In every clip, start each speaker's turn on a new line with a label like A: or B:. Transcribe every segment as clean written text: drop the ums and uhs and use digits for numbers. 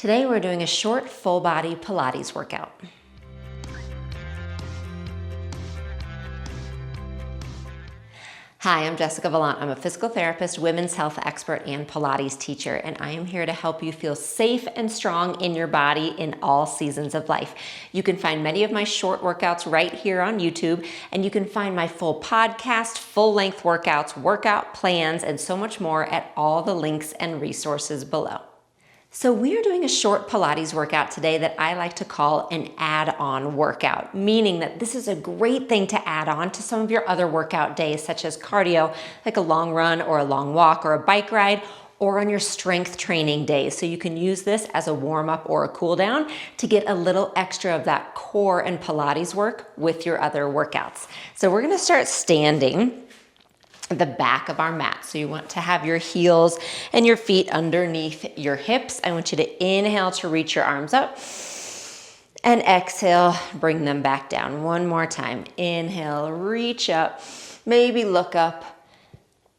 A: Today we're doing a short full body Pilates workout. Hi, I'm Jessica Valant. I'm a physical therapist, women's health expert, and Pilates teacher, and I am here to help you feel safe and strong in your body in all seasons of life. You can find many of my short workouts right here on YouTube, and you can find my full podcast, full-length workouts, workout plans, and so much more at all the links and resources below. So we are doing a short Pilates workout today that I like to call an add-on workout, meaning that this is a great thing to add on to some of your other workout days, such as cardio, like a long run or a long walk or a bike ride, or on your strength training days. So you can use this as a warm-up or a cool down to get a little extra of that core and Pilates work with your other workouts. So we're gonna start standing the back of our mat. So you want to have your heels and your feet underneath your hips. I want you to inhale to reach your arms up and exhale, bring them back down. One more time. Inhale, reach up, maybe look up.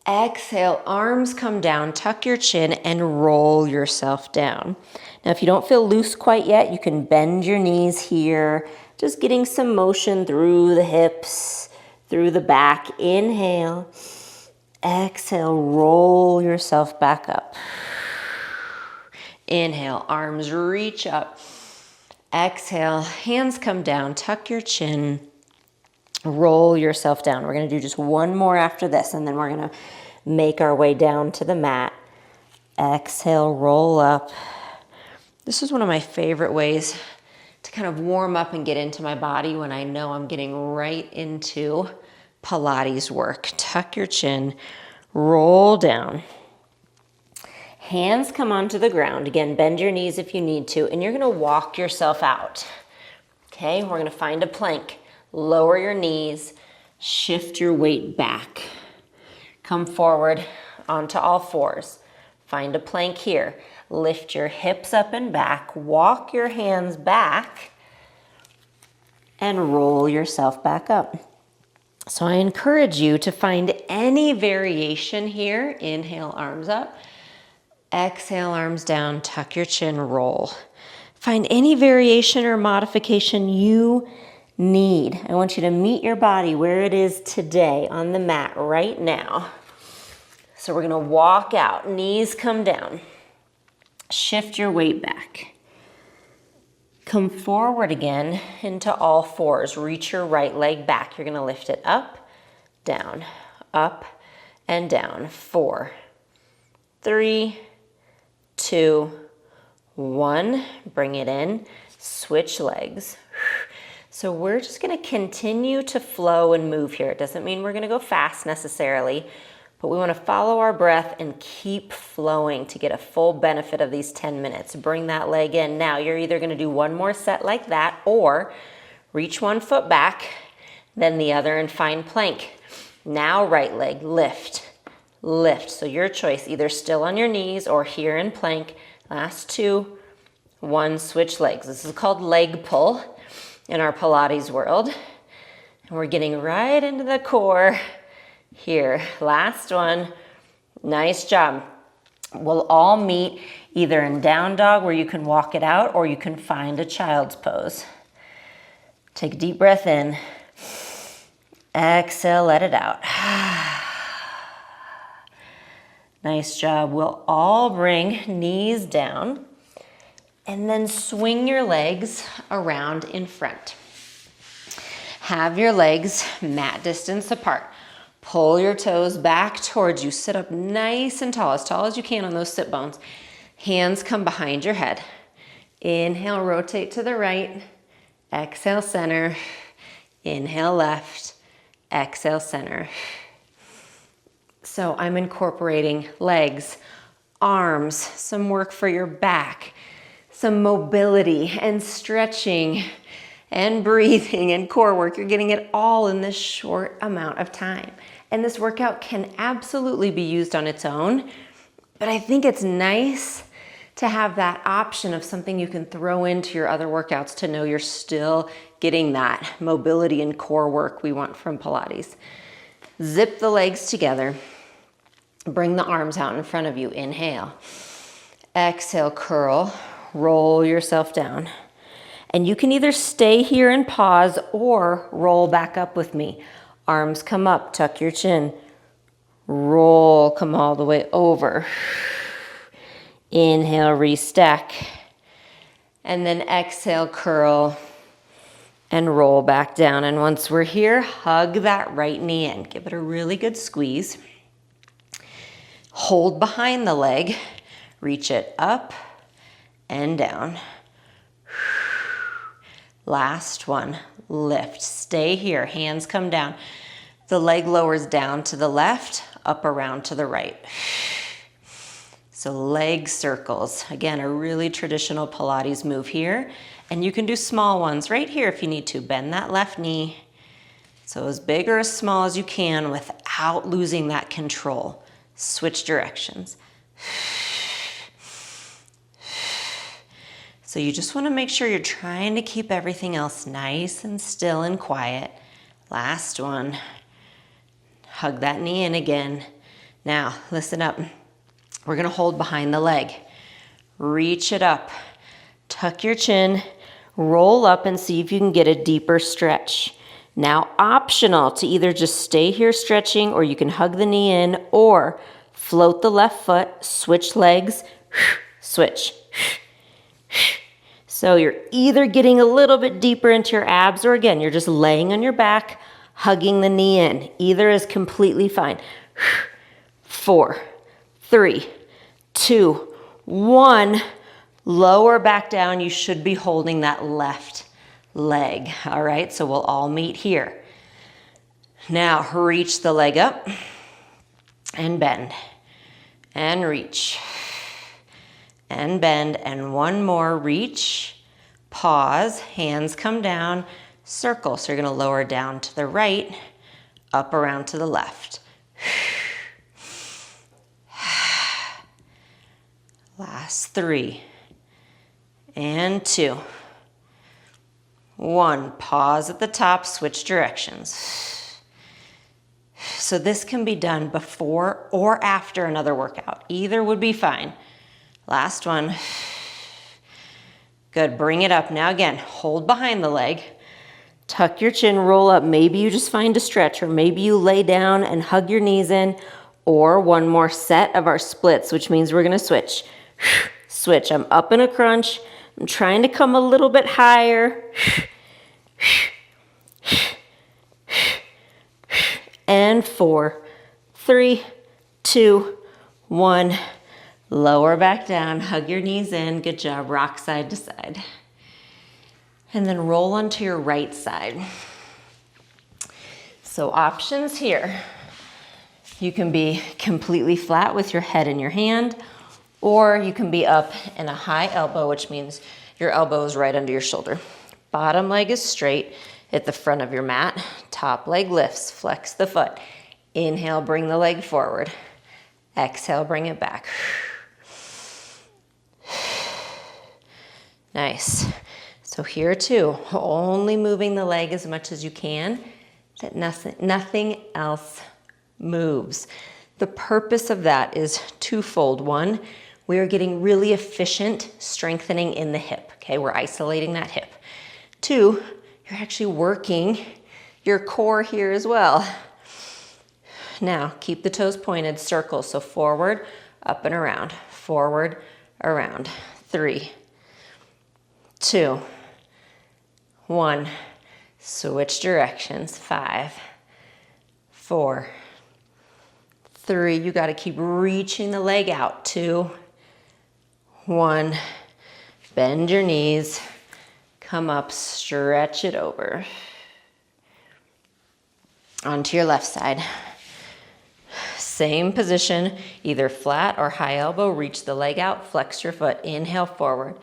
A: Exhale, arms come down, tuck your chin and roll yourself down. Now, if you don't feel loose quite yet, you can bend your knees here, just getting some motion through the hips, through the back. Inhale. Exhale, roll yourself back up. Inhale, arms reach up. Exhale, hands come down, tuck your chin, roll yourself down. We're gonna do just one more after this, and then we're gonna make our way down to the mat. Exhale, roll up. This is one of my favorite ways to kind of warm up and get into my body when I know I'm getting right into Pilates work. Tuck your chin, roll down. Hands come onto the ground. Again, bend your knees if you need to, and you're gonna walk yourself out. Okay, we're gonna find a plank. Lower your knees, shift your weight back. Come forward onto all fours. Find a plank here. Lift your hips up and back, walk your hands back, and roll yourself back up. So I encourage you to find any variation here. Inhale, arms up. Exhale, arms down, tuck your chin, roll. Find any variation or modification you need. I want you to meet your body where it is today on the mat right now. So we're gonna walk out, knees come down. Shift your weight back. Come forward again into all fours. Reach your right leg back. You're gonna lift it up, and down. 4, 3, 2, 1. Bring it in, switch legs. So we're just gonna continue to flow and move here. It doesn't mean we're gonna go fast necessarily, but we wanna follow our breath and keep flowing to get a full benefit of these 10 minutes. Bring that leg in. Now you're either gonna do one more set like that or reach one foot back, then the other and find plank. Now right leg, lift, lift. So your choice, either still on your knees or here in plank. Last 2, 1, switch legs. This is called leg pull in our Pilates world. And we're getting right into the core here. Last one. Nice job. We'll all meet either in down dog where you can walk it out or you can find a child's pose. Take a deep breath in. Exhale, let it out. Nice job. We'll all bring knees down and then swing your legs around in front. Have your legs mat distance apart. Pull your toes back towards you. Sit up nice and tall as you can on those sit bones. Hands come behind your head. Inhale, rotate to the right. Exhale, center. Inhale, left. Exhale, center. So I'm incorporating legs, arms, some work for your back, some mobility and stretching and breathing and core work. You're getting it all in this short amount of time. And this workout can absolutely be used on its own, but I think it's nice to have that option of something you can throw into your other workouts to know you're still getting that mobility and core work we want from Pilates. Zip the legs together. Bring the arms out in front of you. Inhale. Exhale, curl. roll yourself down. And you can either stay here and pause or roll back up with me. Arms come up, tuck your chin. Roll, come all the way over. Inhale, restack. And then exhale, curl and roll back down. And once we're here, hug that right knee in. Give it a really good squeeze. Hold behind the leg. Reach it up and down. Last one, lift, stay here, hands come down. The leg lowers down to the left, up around to the right. So leg circles, again, a really traditional Pilates move here. And you can do small ones right here if you need to. Bend that left knee. So as big or as small as you can without losing that control. Switch directions. So you just want to make sure you're trying to keep everything else nice and still and quiet. Last one. Hug that knee in again. Now, listen up. We're going to hold behind the leg. Reach it up. Tuck your chin. Roll up and see if you can get a deeper stretch. Now, optional to either just stay here stretching, or you can hug the knee in, or float the left foot, switch legs, switch. So you're either getting a little bit deeper into your abs, or again, you're just laying on your back, hugging the knee in. Either is completely fine. 4, 3, 2, 1. Lower back down. You should be holding that left leg. All right, so we'll all meet here. Now reach the leg up and bend and reach. And bend, and one more, reach, pause, hands come down, circle. So you're gonna lower down to the right, up around to the left. Last 3, and 2, 1. Pause at the top, switch directions. So this can be done before or after another workout. Either would be fine. Last one. Good, bring it up. Now again, hold behind the leg. Tuck your chin, roll up. Maybe you just find a stretch, or maybe you lay down and hug your knees in, or one more set of our splits, which means we're gonna switch. Switch, I'm up in a crunch. I'm trying to come a little bit higher. And 4, 3, 2, 1. Lower back down, hug your knees in. Good job, rock side to side. And then roll onto your right side. So options here. You can be completely flat with your head in your hand, or you can be up in a high elbow, which means your elbow is right under your shoulder. Bottom leg is straight at the front of your mat. Top leg lifts, flex the foot. Inhale, bring the leg forward. Exhale, bring it back. Nice. So here too, only moving the leg as much as you can, that nothing else moves. The purpose of that is twofold. One, we are getting really efficient strengthening in the hip, okay? We're isolating that hip. 2, you're actually working your core here as well. Now, keep the toes pointed, circle. So forward, up and around, forward, around. 3, 2, 1. Switch directions. 5, 4, 3. You got to keep reaching the leg out. 2, 1. Bend your knees. Come up, stretch it over. Onto your left side. Same position, either flat or high elbow. Reach the leg out, flex your foot. Inhale forward.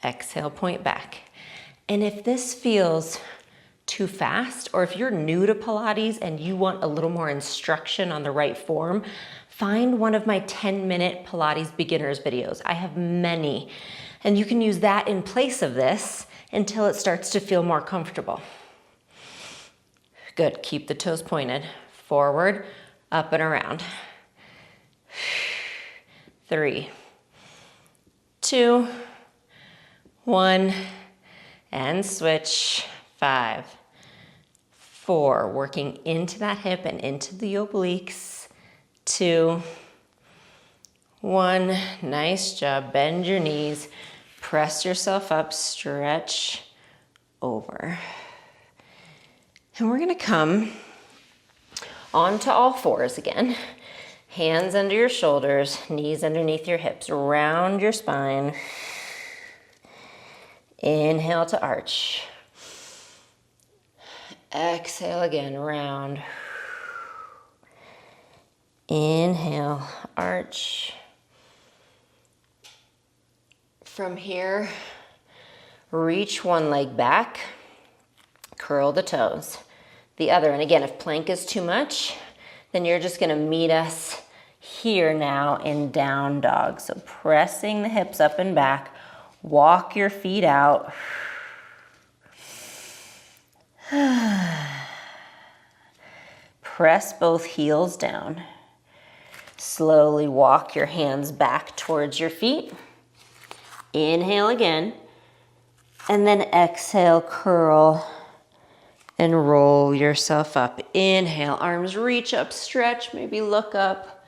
A: Exhale, point back. And if this feels too fast, or if you're new to Pilates and you want a little more instruction on the right form, find one of my 10-minute Pilates beginners videos. I have many, and you can use that in place of this until it starts to feel more comfortable. Good, keep the toes pointed. Forward, up and around. 3, 2, 1, and switch. 5, 4, working into that hip and into the obliques. 2, 1, nice job. Bend your knees, press yourself up, stretch over. And we're gonna come onto all fours again. Hands under your shoulders, knees underneath your hips. Round your spine. Inhale to arch. Exhale again, round. Inhale, arch. From here, reach one leg back, curl the toes. The other, and again, if plank is too much, then you're just gonna meet us here now in down dog. So pressing the hips up and back, walk your feet out. Press both heels down. Slowly walk your hands back towards your feet. Inhale again, and then exhale, curl and roll yourself up. Inhale, arms reach up, stretch, maybe look up.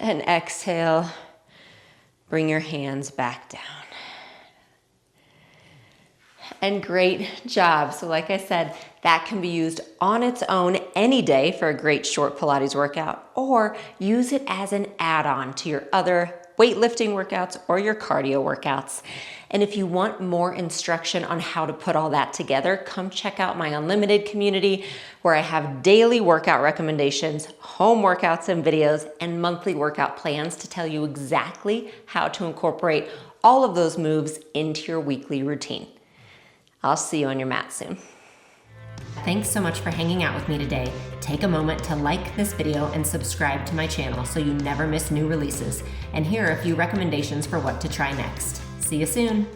A: And exhale, bring your hands back down. And great job. So like I said, that can be used on its own any day for a great short Pilates workout, or use it as an add-on to your other weightlifting workouts or your cardio workouts. And if you want more instruction on how to put all that together, come check out my Unlimited community where I have daily workout recommendations, home workouts and videos, and monthly workout plans to tell you exactly how to incorporate all of those moves into your weekly routine. I'll see you on your mat soon. Thanks so much for hanging out with me today. Take a moment to like this video and subscribe to my channel so you never miss new releases. And here are a few recommendations for what to try next. See you soon.